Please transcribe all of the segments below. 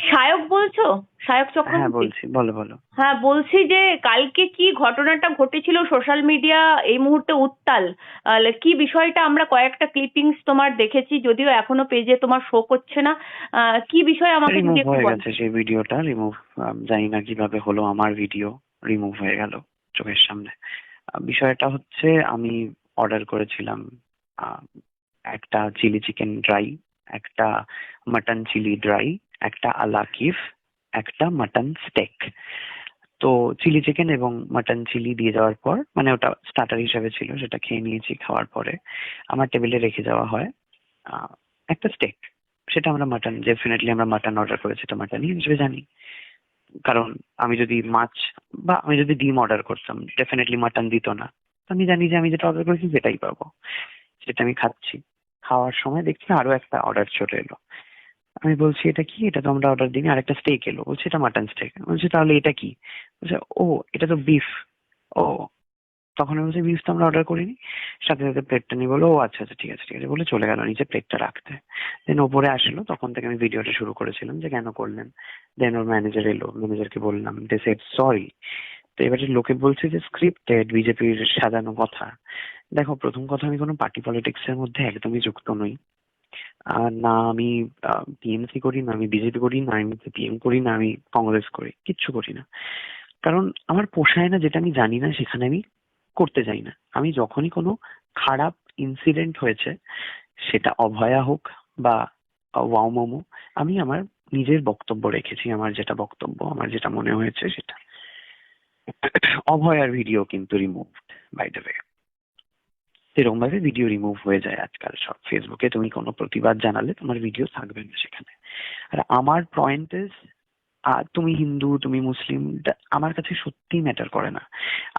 সায়ক বলছো? সায়ক হ্যাঁ চক্রবর্তী? বলছি, বলো বলো। হ্যাঁ, বলছি যে কালকে কি ঘটনাটা ঘটেছিল, সোশ্যাল মিডিয়া এই মুহূর্তে উত্তাল। কি বিষয়টা, আমরা কয়েকটা ক্লিপিংস তোমার দেখেছি, যদিও এখনো পেজে তোমার শো করছে না। কি বিষয় আমাকে যদি রিমুভ একটু হয়ে বল। গেছে সেই ভিডিওটা, রিমুভ। জানি না কিভাবে হলো, আমার ভিডিও রিমুভ হয়ে গেল চোখের সামনে। বিষয়টা হচ্ছে, আমি অর্ডার করেছিলাম আহ, একটা চিলি চিকেন ড্রাই, একটা মাটন চিলি ড্রাই, একটা আলাকিফ, একটা মাটন স্টেক। তো চিলি চিকেন এবং মাটন চিলি দিয়ে যাওয়ার পর, মানে ওটা স্টার্টার হিসেবে ছিল, সেটা খেয়ে নিয়েছি। খাওয়ার পরে আমার টেবিলে রেখে যাওয়া হয় আহ, একটা স্টেক। সেটা আমরা মাটন, ডেফিনেটলি আমরা মাটন অর্ডার করেছি, তো মাটনই হিসেবে জানি। কারণ আমি যদি মাছ বা আমি যদি ডিম অর্ডার করতাম, ডেফিনেটলি মাটন দিত না। তো আমি জানি যে আমি যেটা অর্ডার করেছি সেটাই পাবো। সেটা আমি খাচ্ছি। খাওয়ার সময় দেখছি আরো একটা অর্ডার চলে এলো। আমি বলছি এটা কি, এটা তো আমরা অর্ডার দিইনি। আরেকটা স্টেক এলো, বলছে এটা মাটন স্টেক। বলছে তাহলে এটা কি? বলছে ও, এটা তো বিফ। ও, তখন আমি বলছি বিফ তো আমরা অর্ডার করিনি। সাথে সাথে প্লেটটা নিয়ে বলো, ও আচ্ছা আচ্ছা ঠিক আছে ঠিক আছে বলে চলে গেল নিচে প্লেটটা রাখতে। দেন ওপরে আসলো, তখন থেকে আমি ভিডিওটা শুরু করেছিলাম যে কেন করলেন। দেন ওর ম্যানেজার এলো, ম্যানেজারকে বললাম, দে সেড সরি। তো এবারে লোকে বলছে যে স্ক্রিপ্টেড, বিজেপির সাজানো কথা। দেখো, প্রথম কথা, আমি কোনো পার্টি পলিটিক্স এর মধ্যে একদমই যুক্ত নই। আর না আমি টিএমসি করি, না আমি বিজেপি করি, না আমি সিপিএম করি, না আমি কংগ্রেস করি, কিচ্ছু করি না। কারণ আমার পোষায় না, যেটা আমি জানি না সেখানে আমি করতে যাই না। আমি যখনই কোনো খারাপ ইনসিডেন্ট হয়েছে, সেটা অভয়া হোক বা ওয়াও মোমো, আমি আমার নিজের বক্তব্য রেখেছি। আমার যেটা বক্তব্য, আমার যেটা মনে হয়েছে সেটা। অভয়ার ভিডিও কিন্তু রিমুভ, বাই দ্য ওয়ে। সেরকম ভাবে ভিডিও রিমুভ হয়ে যায় আজকাল সব। ফেসবুকে তুমি কোনো প্রতিবাদ জানালে তোমার ভিডিও থাকবে না সেখানে। আর আমার পয়েন্ট ইজ, তুমি হিন্দু, তুমি মুসলিম, আমার কাছে সত্যি ম্যাটার করে না।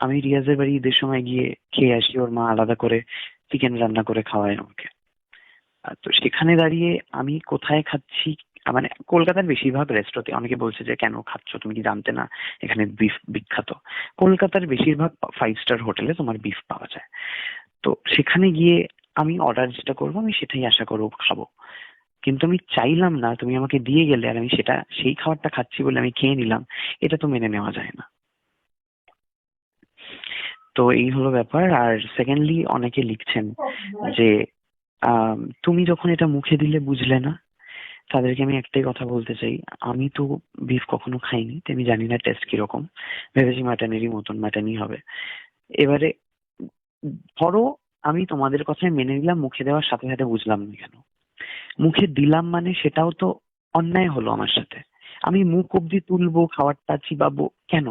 আমি রিয়াজের বাড়ি ঈদের সময় গিয়ে খেয়ে আসি, ওর মা আলাদা করে চিকেন রান্না করে খাওয়ায় আমাকে। তো সেখানে দাঁড়িয়ে আমি কোথায় খাচ্ছি, মানে কলকাতার বেশিরভাগ রেস্টুরেন্টে অনেকে বলছে যে কেন খাচ্ছ, তুমি কি জানতে না এখানে বিফ বিখ্যাত? কলকাতার বেশিরভাগ 5 স্টার হোটেলে তোমার বিফ পাওয়া যায়। তো সেখানে গিয়ে আমি অর্ডার যেটা করবো, আমি সেটাই আশা করবো খাবো। কিন্তু আমি চাইলাম না, তুমি আমাকে দিয়ে গেলে আর আমি সেটা সেই খাবারটা খাচ্ছি বলে আমি খেয়ে নিলাম। এটা তো মেনে নেওয়া যায় না। তো এই হলো ব্যাপার। আর সেকেন্ডলি, অনেকে লিখছেন যে তুমি যখন এটা মুখে দিলে বুঝলে না। তাদেরকে আমি একটাই কথা বলতে চাই, আমি তো বিফ কখনো খাইনি, তো আমি জানি না টেস্ট কিরকম। ভেবেছি মাটনেরই মতন, মাটনই হবে। এবারে ধরো, আমি তোমাদের কথায় মেনে নিলাম, মুখে দেওয়ার সাথে সাথে বুঝলাম না কেন। মুখে দিলাম মানে সেটাও তো অন্যায় হলো আমার সাথে। আমি মুখ অব্দি তুলবো, খাবারটা চিবাবো কেন?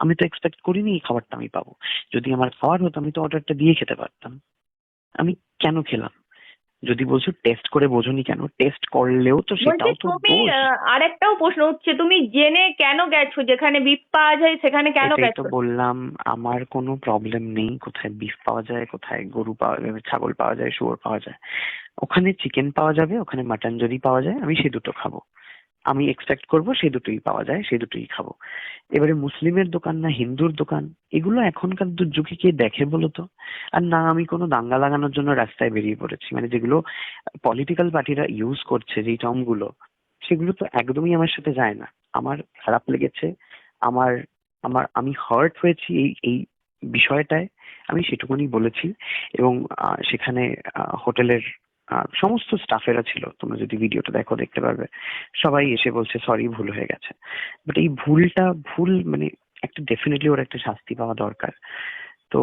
আমি তো এক্সপেক্ট করিনি এই খাবারটা আমি পাবো। যদি আমার খাওয়ার হতো, আমি তো অর্ডারটা দিয়ে খেতে পারতাম। আমি কেন খেলাম? যদি বলছো টেস্ট করে বোঝোনি, কেন টেস্ট করলেও তো বলছি সেটাও তো তুমি, দোষ। আরেকটাও প্রশ্ন হচ্ছে, তুমি জেনে কেন গেছো যেখানে বিপ পাওয়া যায় সেখানে কেন এটাই তো গেছো? বললাম, আমার কোনো প্রবলেম নেই কোথায় বিফ পাওয়া যায়, কোথায় গরু পাওয়া যাবে, ছাগল পাওয়া যায়, শুয়োর পাওয়া যায়। ওখানে চিকেন পাওয়া যাবে, ওখানে মাটন যদি পাওয়া যায়, আমি সে দুটো খাবো। আমি এক্সপেক্ট করবো সেই দুটোই পাওয়া যায়, সেই দুটোই খাবো। এবারে মুসলিমের দোকান না হিন্দুর দোকান, এগুলো এখনকার যুগে কে দেখে বলো তো? আর না আমি কোনো দাঙ্গা লাগানোর জন্য রাস্তায় বেরিয়ে পড়েছি, মানে যেগুলো পলিটিক্যাল পার্টিরা ইউজ করছে যেই টার্ম গুলো, সেগুলো তো একদমই আমার সাথে যায় না। আমার খারাপ লেগেছে, আমার আমি হার্ট হয়েছি এই এই বিষয়টায়, আমি সেটুকুনি বলেছি। এবং সেখানে হোটেলের সমস্ত স্টাফেরা ছিল, তোমরা যদি ভিডিওটা দেখো দেখতে পারবে। সবাই এসে বলছে সরি, ভুল হয়ে গেছে। বাট এই ভুলটা ভুল, মানে একটা ডেফিনেটলি ওর একটা শাস্তি পাওয়া দরকার। তো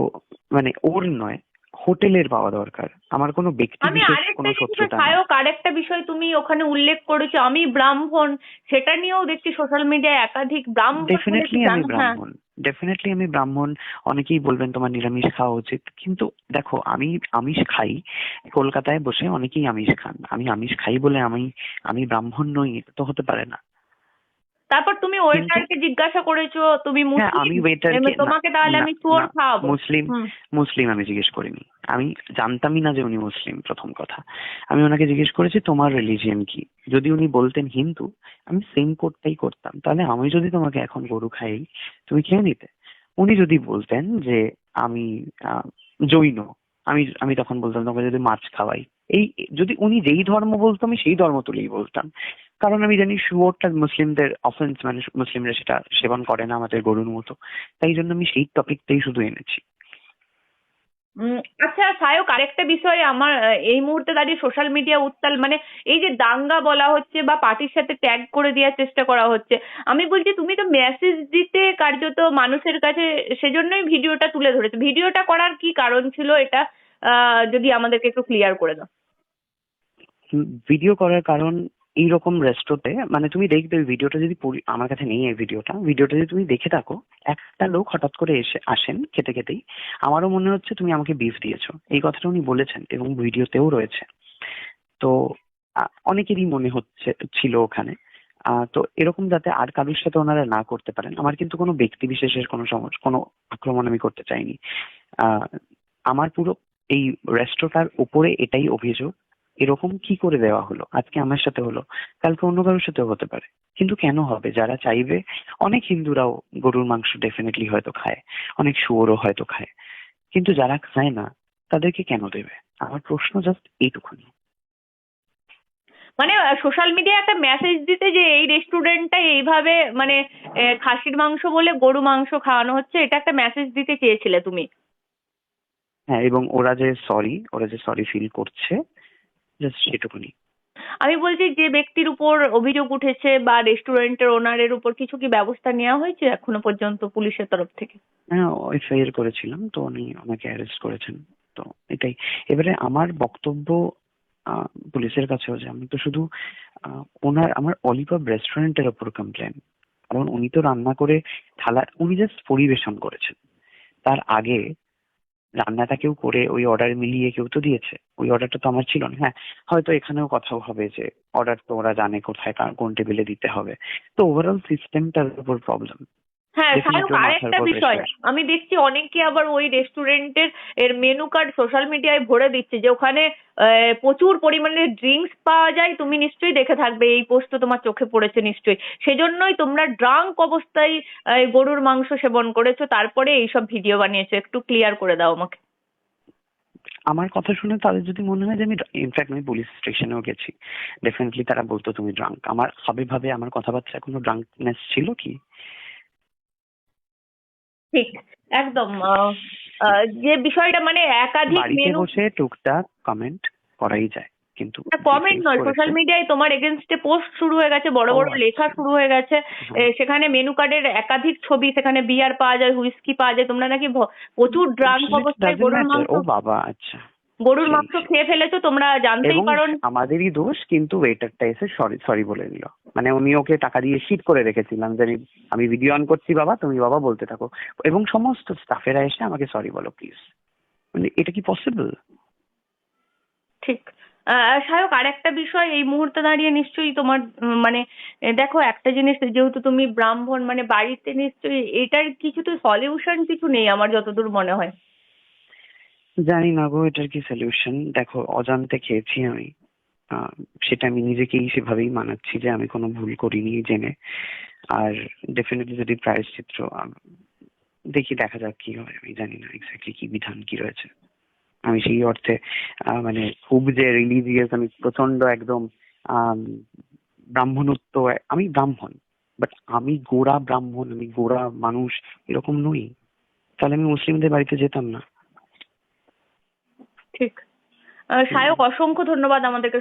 মানে ওর নয়, হোটেলের পাওয়া দরকার। আমার কোনো ব্যক্তি আমি বিশেষ আরেকটা কোনো জিনিস, শত্রুতা নেই। সায়ক, আরেকটা বিষয় তুমি ওখানে উল্লেখ করেছো, আমি ব্রাহ্মণ। সেটা নিয়েও দেখছি সোশ্যাল মিডিয়ায় একাধিক ব্রাহ্মণ বলে কি ডেফিনেটলি আমি জানো? হ্যাঁ। ব্রাহ্মণ, ডেফিনেটলি আমি ব্রাহ্মণ। অনেকেই বলবেন তোমার নিরামিষ খাওয়া উচিত, কিন্তু দেখো আমি আমিষ খাই। কলকাতায় বসে অনেকেই আমিষ খান, আমি আমিষ খাই বলে আমি আমি ব্রাহ্মণ নই, এটা তো হতে পারে না। তারপর তুমি কিন্তু ওয়েটারকে জিজ্ঞাসা করেছো তুমি হ্যাঁ, মুসলিম, আমি ওয়েটারকে না, তোমাকে তাহলে না, আমি শুয়োর না, খাওয়াবো। মুসলিম, হুম। মুসলিম আমি জিজ্ঞেস করিনি। আমি জানতামই না যে উনি মুসলিম, প্রথম কথা। আমি ওনাকে জিজ্ঞেস করেছি তোমার রিলিজিয়ন কি। যদি উনি বলতেন হিন্দু, আমি সেম কোডটাই করতাম, তাহলে আমি যদি তোমাকে এখন গরু খাই, তুমি খেয়ে নিতে। উনি যদি বলতেন যে আমি জৈন, আমি আমি তখন বলতাম তোমাকে যদি মাছ খাওয়াই, এই যদি উনি যেই ধর্ম বলতো আমি সেই ধর্ম তুলেই বলতাম, কারণ আমি জানি শুয়োরটা মুসলিমদের অফেন্স, মানে মুসলিমরা সেটা সেবন করে না আমাদের গরুর মতো, তাই জন্য আমি সেই টপিকটাই শুধু এনেছি। আচ্ছা সায়ক, আরেকটা বিষয় আমার এই মুহূর্তে দাঁড়িয়ে সোশ্যাল মিডিয়া উত্তাল, মানে এই যে দাঙ্গা বলা হচ্ছে বা পার্টির সাথে ট্যাগ করে দেওয়ার চেষ্টা করা হচ্ছে, আমি বলছি তুমি তো মেসেজ দিতে কার্যত মানুষের কাছে, সেজন্যই ভিডিওটা তুলে ধরেছো। ভিডিওটা করার কি কারণ ছিল এটা যদি আমাদেরকে একটু ক্লিয়ার করে দাও। ভিডিও করার কারণ, এইরকম রেস্টোতে মানে তুমি দেখবে ওই ভিডিওটা যদি আমার কাছে নেই এই ভিডিওটা যদি তুমি দেখে থাকো, একটা লোক হঠাৎ করে এসে আসেন খেতে খেতেই, আমারও মনে হচ্ছে তুমি আমাকে বিফ দিয়েছো, এই কথাটা উনি বলেছেন এবং ভিডিওতেও রয়েছে। তো অনেকেরই মনে হচ্ছে ছিল ওখানে। তো এরকম যাতে আর কারোর সাথে ওনারা না করতে পারেন, আমার কিন্তু কোনো ব্যক্তি বিশেষের কোনো সমস্যা, কোনো আক্রমণ আমি করতে চাইনি। আহ আমার পুরো এই রেস্টোটার উপরে এটাই অভিযোগ, এরকম কি করে দেওয়া হলো, আজকে আমার সাথে হলো, কালকে অন্য কারোর সাথেও হতে পারে, কিন্তু কেন হবে? যারা চাইবে, অনেক হিন্দুরাও গরুর মাংস ডেফিনেটলি হয়তো খায়, অনেক শুয়োরও হয়তো খায়, কিন্তু যারা খায় না তাদেরকে কেন দেবে? আমার প্রশ্ন জাস্ট এইটুকুনি। মানে সোশ্যাল মিডিয়ায় একটা মেসেজ দিতে যে এই রেস্টুরেন্টটা এইভাবে মানে খাসির মাংস বলে গরু মাংস খাওয়ানো হচ্ছে, এটা একটা মেসেজ দিতে চেয়েছিলে তুমি? হ্যাঁ, এবং ওরা যে সরি ফিল করছে, জাস্ট সেটুকুনি। আমি বলছি যে ব্যক্তির উপর অভিযোগ উঠেছে বা রেস্টুরেন্টের ওনারের উপর কিছু কি ব্যবস্থা নেওয়া হয়েছে এখনো পর্যন্ত পুলিশের তরফ থেকে? হ্যাঁ, এফআইআর করেছিলাম, তো উনি আমাকে অ্যারেস্ট করেছেন। তো এটাই। এবারে আমার বক্তব্য পুলিশের কাছেও যে আমি তো শুধু আমার অলিভব রেস্টুরেন্টের ওপর কমপ্লেন, কারণ উনি তো রান্না করে উনি জাস্ট পরিবেশন করেছেন। তার আগে রান্নাটা কেউ করে ওই অর্ডার মিলিয়ে কেউ তো দিয়েছে, ওই অর্ডারটা তো আমার ছিল না। হ্যাঁ, হয়তো এখানেও কথাও হবে যে অর্ডার তো ওরা জানে কোথায় কোন টেবিলে দিতে হবে, তো ওভারঅল সিস্টেমটার উপর প্রবলেম। হ্যাঁ সায়ক, ডেফিনেটলি মাথার আরেকটা উপর বিষয়, প্রেশার। আমি দেখছি অনেকে আবার ওই রেস্টুরেন্টের মেনু কার্ড সোশ্যাল মিডিয়ায় ভরে দিচ্ছে যে ওখানে প্রচুর পরিমাণে ড্রিঙ্কস পাওয়া যায়। তুমি নিশ্চয়ই দেখে থাকবে, এই পোস্ট তো তোমার চোখে পড়েছে নিশ্চয়ই। সেজন্যই তোমরা ড্রাঙ্ক অবস্থায় গরুর মাংস সেবন করেছো, তারপরে এইসব ভিডিও বানিয়েছো। একটু ক্লিয়ার করে দাও আমাকে। আমার কথা শুনে তাদের যদি মনে হয় যে আমি, ইনফ্যাক্ট আমি পুলিশ স্টেশনেও গেছি, ডেফিনেটলি তারা বলতো তুমি ড্রাঙ্ক। আমার হবে ভাবে আমার কথাবার্তায় কোনো ড্রাঙ্কনেস ছিল কি? ঠিক, একদম। যে বিষয়টা মানে একাধিক বাড়িতে মেনু। বসে টুকটাক কমেন্ট করাই যায়, কিন্তু যে কমেন্ট কেস নয়, সোশ্যাল করেছে। মিডিয়ায় তোমার এগেনস্টে পোস্ট শুরু হয়ে গেছে, বড় ও বড় লেখা আচ্ছা। শুরু হয়ে গেছে। হ্যাঁ, সেখানে মেনু কার্ডের একাধিক ছবি, সেখানে বিয়ার পাওয়া যায়, হুইস্কি পাওয়া যায়, তোমরা নাকি প্রচুর ড্রাঙ্ক সেটা অবস্থায় ডাজন্ট ম্যাটার। ও বাবা, আচ্ছা। গরুর সেই মাংস সেই। খেয়ে ফেলেছো, তোমরা জানতেই এবং পারোনি। আমাদেরই দোষ, কিন্তু ওয়েটারটা এসে সরি সরি বলে দিল। মানে উনি ওকে টাকা দিয়ে শিট করে রেখেছিলাম যে আমি ভিডিও অন করছি বাবা, তুমি বাবা বলতে থাকো, এবং সমস্ত স্টাফেরা এসে আমাকে সরি বলো প্লিজ। মানে এটা কি পসিবল? ঠিক। সায়ক, আরেকটা বিষয়, এই মুহূর্তে দাঁড়িয়ে নিশ্চয়ই তোমার মানে দেখো একটা জিনিস, যেহেতু তুমি ব্রাহ্মণ, মানে বাড়িতে নিশ্চয়ই এটার কিছু তো সলিউশন কিছু নেই আমার যতদূর মনে হয়। জানি না গো এটার কি সলিউশন। দেখো, অজান্তে খেয়েছি আমি, আহ, সেটা আমি নিজেকেই সেভাবেই মানাচ্ছি যে আমি কোনো ভুল করিনি জেনে। আর ডেফিনেটলি যদি প্রায়শ্চিত্ত দেখি, দেখা যাক কি হয়। আমি জানি না এক্স্যাক্টলি কি বিধান কি রয়েছে। আমি সেই অর্থে মানে খুব যে রিলিজিয়াস, আমি প্রচন্ড একদম আম, ব্রাহ্মণত্ব, আমি ব্রাহ্মণ, বাট আমি গোড়া ব্রাহ্মণ, আমি গোড়া মানুষ এরকম নই। তাহলে আমি মুসলিমদের বাড়িতে যেতাম না। ঠিক। হুম। সায়ক, অসংখ্য ধন্যবাদ আমাদেরকে